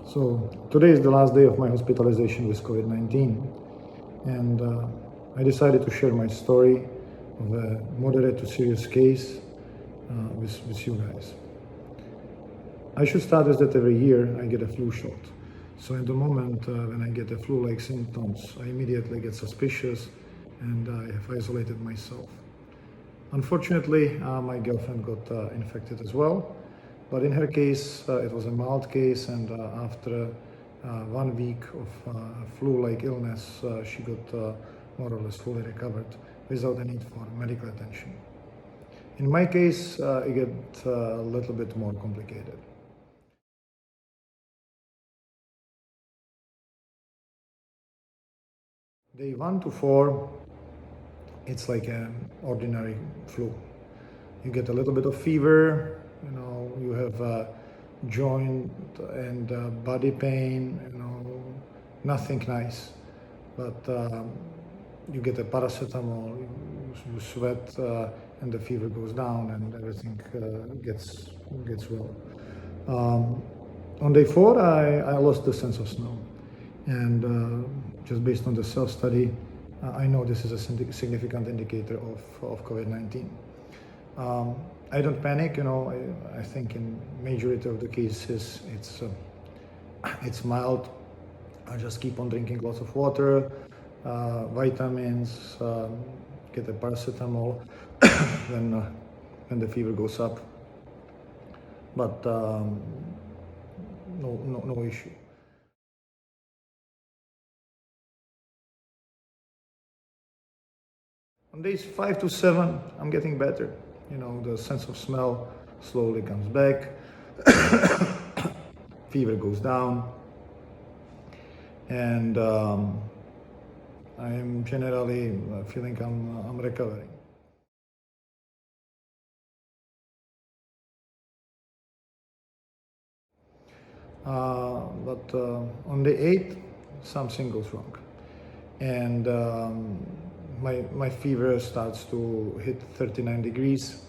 So today is the last day of my hospitalization with COVID-19, and I decided to share my story of a moderate to serious case with you guys. I should start with that every year I get a flu shot. So in the moment when I get the flu-like symptoms, I immediately get suspicious and I have isolated myself. Unfortunately, my girlfriend got infected as well, but in her case, it was a mild case, and after 1 week of flu-like illness, she got more or less fully recovered without the need for medical attention. In my case, it got a little bit more complicated. Day 1 to 4, it's like an ordinary flu. You get a little bit of fever, you have joint and body pain, nothing nice. But you get a paracetamol, you sweat, and the fever goes down, and everything gets well. On day 4, I lost the sense of smell, and just based on the self-study, I know this is a significant indicator of COVID-19. I don't panic, I think in majority of the cases it's mild. I just keep on drinking lots of water, vitamins, get a paracetamol when the fever goes up, but no issue. On days 5 to 7, I'm getting better. The sense of smell slowly comes back, fever goes down, and I'm generally feeling I'm recovering. But on the 8th, something goes wrong, and my fever starts to hit 39 degrees.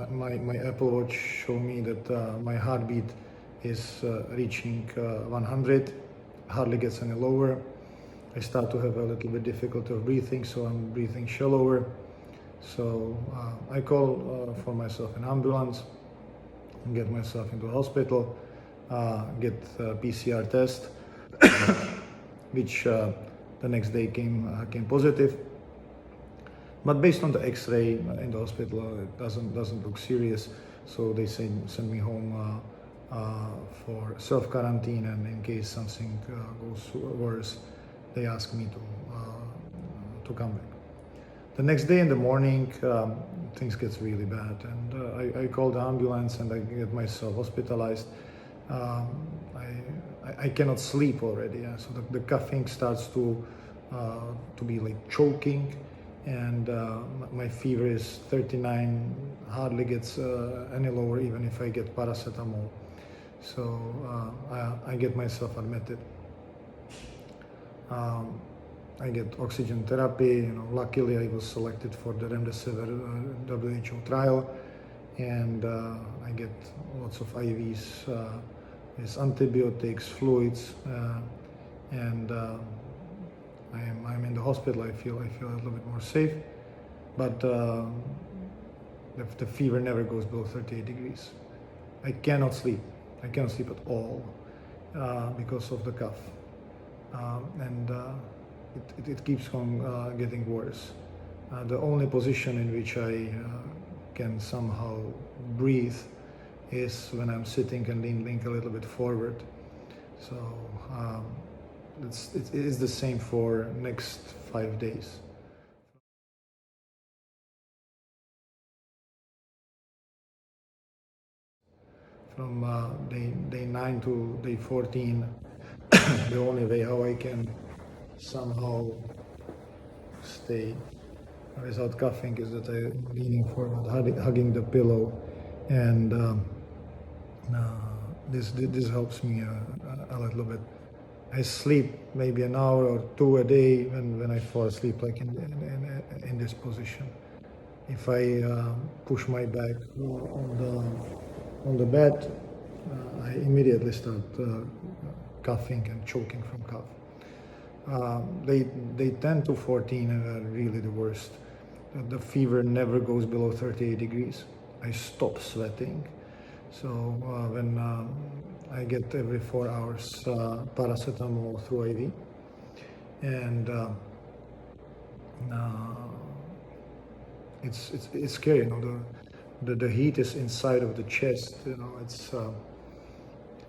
My Apple Watch showed me that my heartbeat is reaching 100, hardly gets any lower. I start to have a little bit difficulty of breathing, so I'm breathing shallower. So I call for myself an ambulance and get myself into the hospital, get a PCR test, which the next day came positive. But based on the X-ray in the hospital, it doesn't look serious. So they send me home for self-quarantine, and in case something goes worse, they ask me to come back. The next day in the morning, things get really bad, and I call the ambulance and I get myself hospitalized. I cannot sleep already, so the coughing starts to be like choking, and my fever is 39, hardly gets any lower even if I get paracetamol. So I get myself admitted. I get oxygen therapy. Luckily I was selected for the remdesivir WHO trial, and I get lots of IVs, with antibiotics, fluids, and I'm in the hospital. I feel a little bit more safe, but the fever never goes below 38 degrees. I cannot sleep. I cannot sleep at all because of the cough, and it keeps on getting worse. The only position in which I can somehow breathe is when I'm sitting and leaning a little bit forward. So it is the same for next 5 days. From day 9 to day 14, the only way how I can somehow stay without coughing is that I'm leaning forward, hugging the pillow, and this helps me a little bit. I sleep maybe an hour or two a day when I fall asleep, like in this position. If I push my back on the bed, I immediately start coughing and choking from cough. They 10 to 14 are really the worst. The fever never goes below 38 degrees. I stop sweating. So when I get every 4 hours paracetamol through IV, and it's scary. The heat is inside of the chest. It's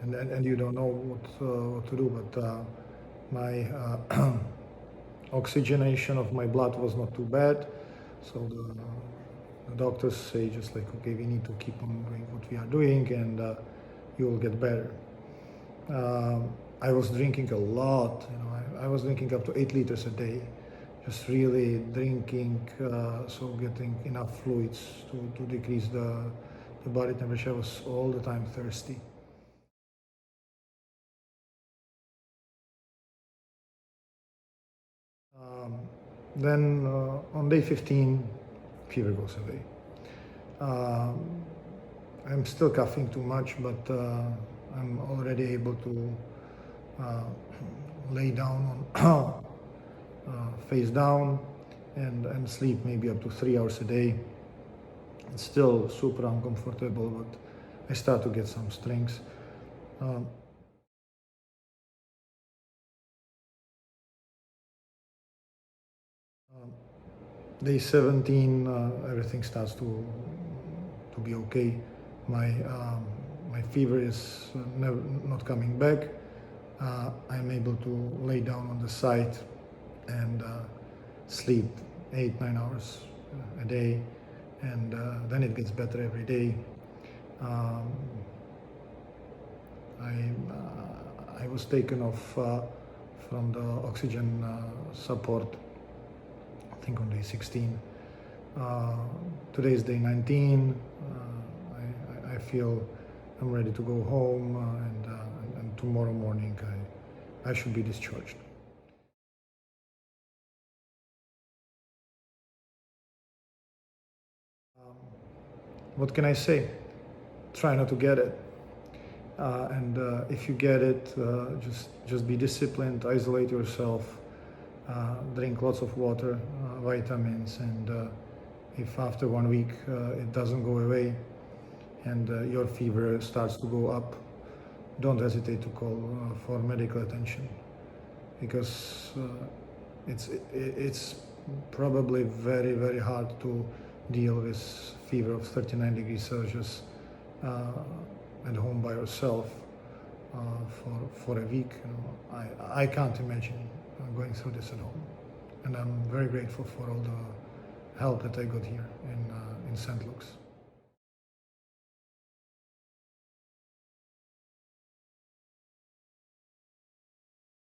and you don't know what to do. But my oxygenation of my blood was not too bad, so the doctors say just like, okay, we need to keep on doing what we are doing, and you will get better. I was drinking a lot. I was drinking up to 8 liters a day, just really drinking, so getting enough fluids to decrease the body temperature. I was all the time thirsty. Then on day 15, fever goes away. I'm still coughing too much, but I'm already able to lay down on face down and sleep maybe up to 3 hours a day. It's still super uncomfortable, but I start to get some strength. Day 17, everything starts to be okay. My fever is not coming back. I'm able to lay down on the side and sleep 8-9 hours a day, and then it gets better every day. I was taken off from the oxygen support, I think on day 16. Today is day 19. I feel I'm ready to go home, and tomorrow morning I should be discharged. What can I say? Try not to get it. And if you get it, just be disciplined, isolate yourself, drink lots of water, vitamins, and if after 1 week it doesn't go away and your fever starts to go up, don't hesitate to call for medical attention, because it's probably very, very hard to deal with fever of 39 degrees Celsius at home by yourself for a week. I can't imagine going through this at home, and I'm very grateful for all the help that I got here in St. Luke's.